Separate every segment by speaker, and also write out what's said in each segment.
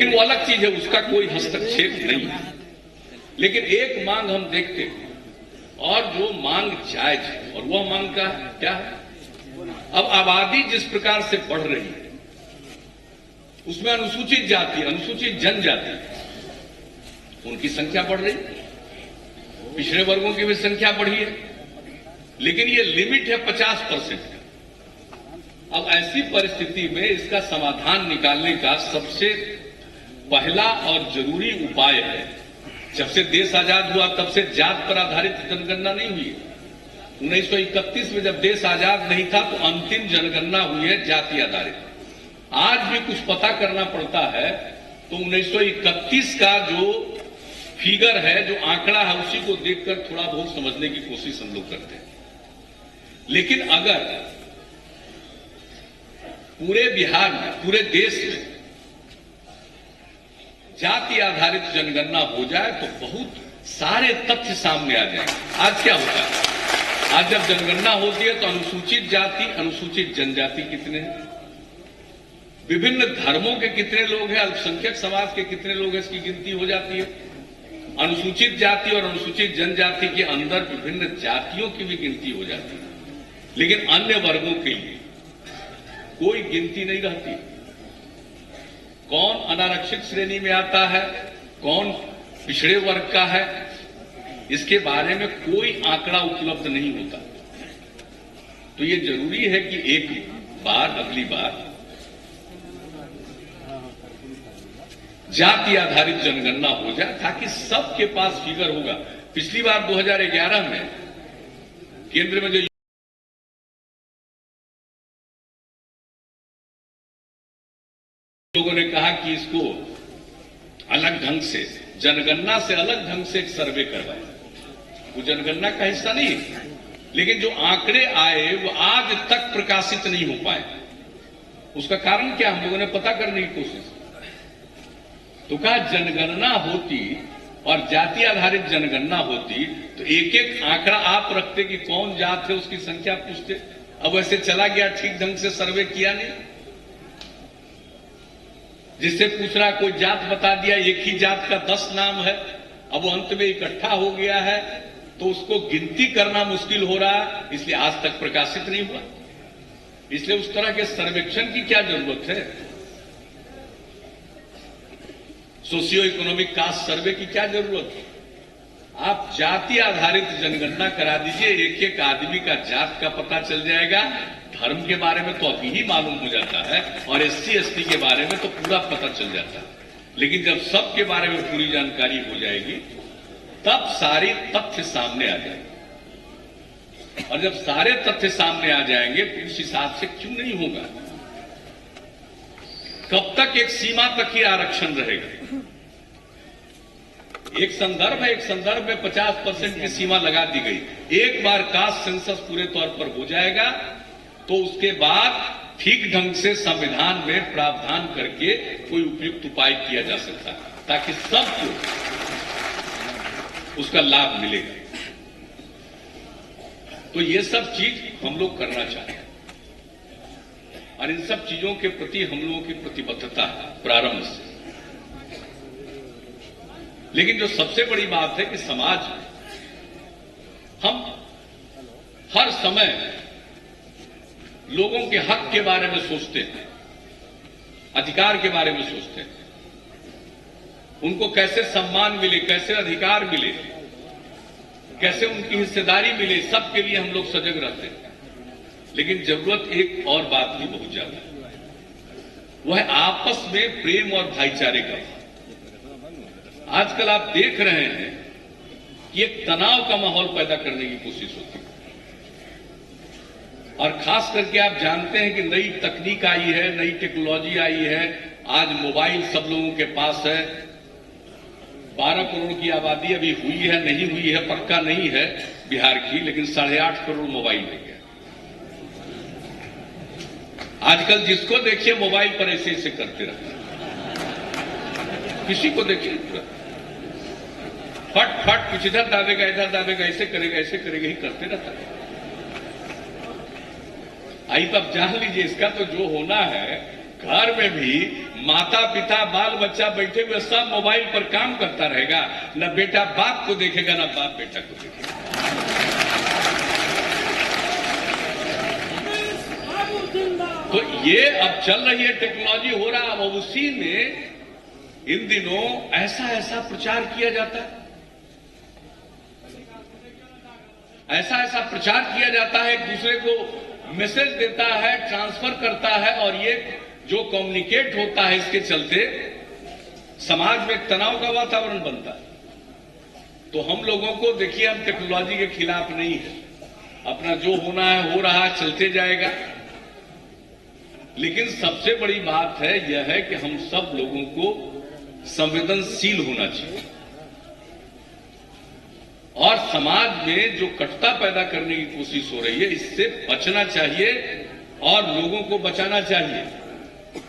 Speaker 1: लेकिन वो अलग चीज है, उसका कोई हस्तक्षेप नहीं है। लेकिन एक मांग हम देखते हैं और जो मांग जायज है, और वह मांग का क्या है? अब आबादी जिस प्रकार से बढ़ रही है उसमें अनुसूचित जाति, अनुसूचित जनजाति, उनकी संख्या बढ़ रही है, पिछड़े वर्गों की भी संख्या बढ़ी है, लेकिन ये लिमिट है 50% का। अब ऐसी परिस्थिति में इसका समाधान निकालने का सबसे पहला और जरूरी उपाय है, जब से देश आजाद हुआ तब से जात पर आधारित जनगणना नहीं हुई है। 1931 में जब देश आजाद नहीं था तो अंतिम जनगणना हुई है जाति आधारित। आज भी कुछ पता करना पड़ता है तो 1931 का जो फिगर है, जो आंकड़ा है, उसी को देखकर थोड़ा बहुत समझने की कोशिश हम लोग करते हैं। लेकिन अगर पूरे बिहार में, पूरे देश में जाति आधारित जनगणना हो जाए तो बहुत सारे तथ्य सामने आ जाएंगे। आज क्या होता है? आज जब जनगणना होती है तो अनुसूचित जाति, अनुसूचित जनजाति कितने हैं, विभिन्न धर्मों के कितने लोग हैं, अल्पसंख्यक समाज के कितने लोग हैं, इसकी गिनती हो जाती है। अनुसूचित जाति और अनुसूचित जनजाति के अंदर विभिन्न जातियों की भी गिनती हो जाती है, लेकिन अन्य वर्गों के लिए कोई गिनती नहीं रहती। कौन अनारक्षित श्रेणी में आता है, कौन पिछड़े वर्ग का है, इसके बारे में कोई आंकड़ा उपलब्ध नहीं होता। तो ये जरूरी है कि एक बार, अगली बार जाति आधारित जनगणना हो जाए ताकि सबके पास फिगर होगा। पिछली बार 2011 में केंद्र में जो लोगों ने कहा कि इसको अलग ढंग से, जनगणना से अलग ढंग से एक सर्वे करवाए, वो जनगणना का हिस्सा नहीं है, लेकिन जो आंकड़े आए वो आज तक प्रकाशित नहीं हो पाए। उसका कारण क्या? हम लोगों ने पता करने की कोशिश तो कहा जनगणना होती और जाति आधारित जनगणना होती तो एक एक आंकड़ा आप रखते कि कौन जात है, उसकी संख्या पूछते। अब वैसे चला गया, ठीक ढंग से सर्वे किया नहीं, जिससे पूछ रहा कोई जात बता दिया, एक ही जात का 10 नाम है, अब वो अंत में इकट्ठा हो गया है तो उसको गिनती करना मुश्किल हो रहा है, इसलिए आज तक प्रकाशित नहीं हुआ। इसलिए उस तरह के सर्वेक्षण की क्या जरूरत है? सोशियो इकोनॉमिक कास्ट सर्वे की क्या जरूरत है? आप जाति आधारित जनगणना करा दीजिए, एक एक आदमी का जात का पता चल जाएगा। धर्म के बारे में तो अभी ही मालूम हो जाता है और SC ST के बारे में तो पूरा पता चल जाता है, लेकिन जब सबके बारे में पूरी जानकारी हो जाएगी तब सारे तथ्य सामने आ जाएंगे। और जब सारे तथ्य सामने आ जाएंगे तो इस हिसाब से क्यों नहीं होगा? कब तक एक सीमा तक ही आरक्षण रहेगा? एक संदर्भ में 50% की सीमा लगा दी गई। एक बार कास्ट सेंसस पूरे तौर पर हो जाएगा तो उसके बाद ठीक ढंग से संविधान में प्रावधान करके कोई उपयुक्त उपाय किया जा सकता है ताकि सबको उसका लाभ मिलेगा। तो ये सब चीज हम लोग करना चाहते हैं और इन सब चीजों के प्रति हम लोगों की प्रतिबद्धता है प्रारंभ से। लेकिन जो सबसे बड़ी बात है कि समाज में हम हर समय लोगों के हक के बारे में सोचते हैं, अधिकार के बारे में सोचते हैं, उनको कैसे सम्मान मिले, कैसे अधिकार मिले, कैसे उनकी हिस्सेदारी मिले, सबके लिए हम लोग सजग रहते हैं। लेकिन जरूरत एक और बात की बहुत ज्यादा है, वह है आपस में प्रेम और भाईचारे का। आजकल आप देख रहे हैं कि एक तनाव का माहौल पैदा करने की कोशिश होती है, और खास करके आप जानते हैं कि नई तकनीक आई है, नई टेक्नोलॉजी आई है। आज मोबाइल सब लोगों के पास है। 12 करोड़ की आबादी अभी हुई है, नहीं हुई है पक्का नहीं है बिहार की, लेकिन 8.5 करोड़ मोबाइल हो गया। आजकल जिसको देखिए मोबाइल पर ऐसे ऐसे करते रहते हैं, किसी को देखिए फट फट कुछ इधर दाबेगा, इधर दाबेगा, ऐसे करेगा, ऐसे करेगा, ही करते रहता है। आई तब जान लीजिए इसका तो जो होना है, घर में भी माता पिता बाल बच्चा बैठे हुए सब मोबाइल पर काम करता रहेगा, न बेटा बाप को देखेगा न बाप बेटा को देखेगा। तो ये अब चल रही है, टेक्नोलॉजी हो रहा, अब उसी में इन दिनों ऐसा ऐसा प्रचार किया जाता है, ऐसा प्रचार किया जाता है, एक दूसरे को मैसेज देता है, ट्रांसफर करता है, और ये जो कम्युनिकेट होता है इसके चलते समाज में तनाव का वातावरण बनता है। तो हम लोगों को देखिए, हम टेक्नोलॉजी के खिलाफ नहीं है, अपना जो होना है हो रहा, चलते जाएगा। लेकिन सबसे बड़ी बात है यह है कि हम सब लोगों को संवेदनशील होना चाहिए और समाज में जो कटुता पैदा करने की कोशिश हो रही है इससे बचना चाहिए और लोगों को बचाना चाहिए।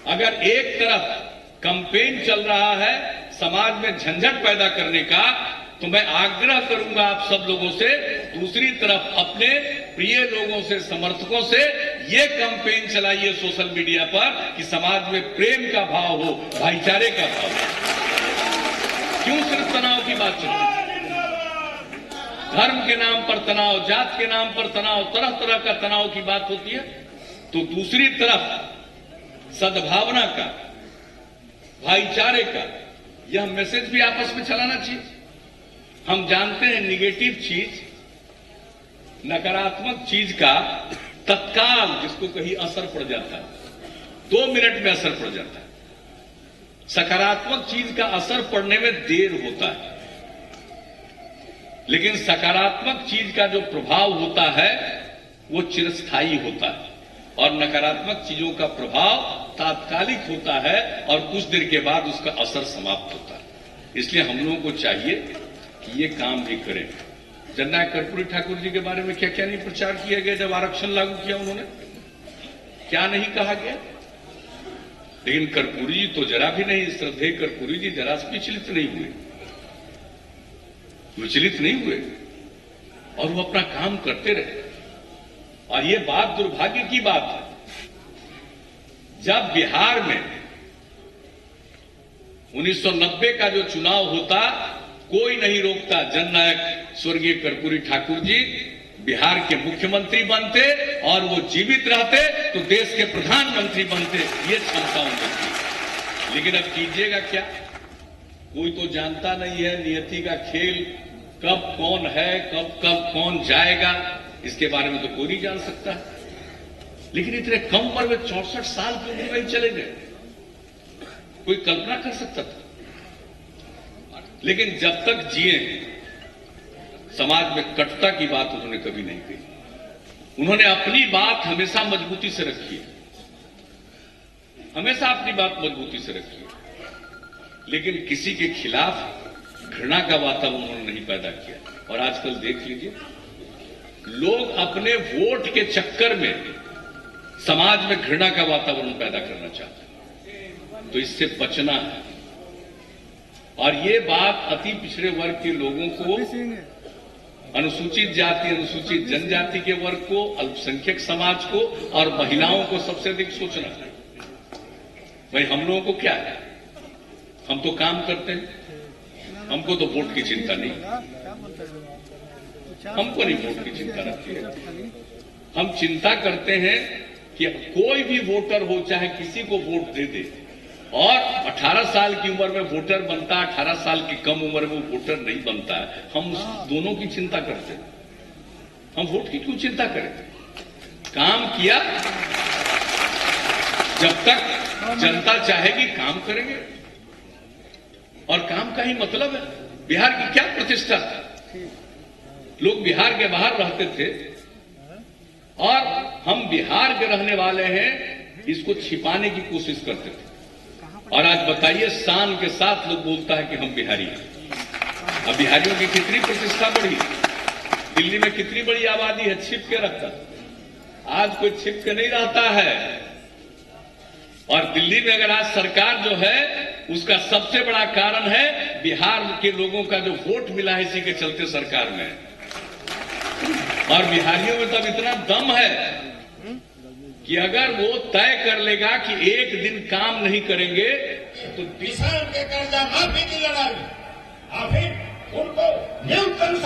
Speaker 1: अगर एक तरफ कैंपेन चल रहा है समाज में झंझट पैदा करने का, तो मैं आग्रह करूंगा आप सब लोगों से, दूसरी तरफ अपने प्रिय लोगों से, समर्थकों से ये कैंपेन चलाइए सोशल मीडिया पर कि समाज में प्रेम का भाव हो, भाईचारे का भाव हो। क्यों सिर्फ तनाव की बात चलती है? धर्म के नाम पर तनाव, जात के नाम पर तनाव, तरह तरह का तनाव की बात होती है। तो दूसरी तरफ सद्भावना का, भाईचारे का यह मैसेज भी आपस में चलाना चाहिए। हम जानते हैं निगेटिव चीज, नकारात्मक चीज का तत्काल जिसको कहीं असर पड़ जाता है, 2 मिनट में असर पड़ जाता है। सकारात्मक चीज का असर पड़ने में देर होता है, लेकिन सकारात्मक चीज का जो प्रभाव होता है वो चिरस्थायी होता है और नकारात्मक चीजों का प्रभाव तात्कालिक होता है और कुछ देर के बाद उसका असर समाप्त होता है। इसलिए हम लोगों को चाहिए कि ये काम भी करें। जननायक कर्पूरी ठाकुर जी के बारे में क्या क्या नहीं प्रचार किया गया जब आरक्षण लागू किया उन्होंने, क्या नहीं कहा गया। लेकिन कर्पूरी जी तो जरा भी नहीं, श्रद्धेय कर्पूरी जी जरा से विचलित नहीं हुए, विचलित नहीं हुए और वो अपना काम करते रहे। और ये बात दुर्भाग्य की बात है, जब बिहार में 1990 का जो चुनाव होता, कोई नहीं रोकता, जननायक स्वर्गीय कर्पूरी ठाकुर जी बिहार के मुख्यमंत्री बनते और वो जीवित रहते तो देश के प्रधानमंत्री बनते, ये क्षमता उनकी थी। लेकिन अब कीजिएगा क्या, कोई तो जानता नहीं है नियति का खेल, कब कौन है, कब कौन जाएगा, इसके बारे में तो कोई नहीं जान सकता। लेकिन इतने कम उम्र में 64 साल की उम्र में चले गए, कोई कल्पना कर सकता था। लेकिन जब तक जिए समाज में कटुता की बात उन्होंने कभी नहीं कही। उन्होंने अपनी बात हमेशा मजबूती से रखी है, हमेशा अपनी बात मजबूती से रखी है, लेकिन किसी के खिलाफ घृणा का वातावरण उन्होंने नहीं पैदा किया। और आजकल देख लीजिए, लोग अपने वोट के चक्कर में समाज में घृणा का वातावरण पैदा करना चाहते हैं। तो इससे बचना है। और ये बात अति पिछड़े वर्ग के लोगों को, अनुसूचित जाति, अनुसूचित जनजाति के वर्ग को, अल्पसंख्यक समाज को और महिलाओं को सबसे अधिक सोचना है। भाई हम लोगों को क्या है, हम तो काम करते हैं, हमको तो वोट की चिंता नहीं, हमको नहीं वोट की चिंता रहती है। हम चिंता करते हैं कि कोई भी वोटर हो, चाहे किसी को वोट दे दे, और 18 साल की उम्र में वोटर बनता है, 18 साल की कम उम्र में वोटर नहीं बनता है, हम उस दोनों की चिंता करते हैं। हम वोट की क्यों चिंता करें? काम किया, जब तक जनता चाहेगी काम करेंगे, और काम का ही मतलब है। बिहार की क्या प्रतिष्ठा, लोग बिहार के बाहर रहते थे और हम बिहार के रहने वाले हैं, इसको छिपाने की कोशिश करते थे। और आज बताइए, शान के साथ लोग बोलता है कि हम बिहारी हैं। अब बिहारियों की कितनी प्रतिष्ठा बढ़ी, दिल्ली में कितनी बड़ी आबादी है, छिप के रखता। आज कोई छिप के नहीं रहता है। और दिल्ली में अगर आज सरकार जो है, उसका सबसे बड़ा कारण है बिहार के लोगों का जो वोट मिला है, इसी के चलते सरकार में। और बिहारियों में तब इतना दम है कि अगर वो तय कर लेगा कि एक दिन काम नहीं करेंगे तो
Speaker 2: किसान के कर्जा माफी की लड़ाई, फिर उनको न्यूनतम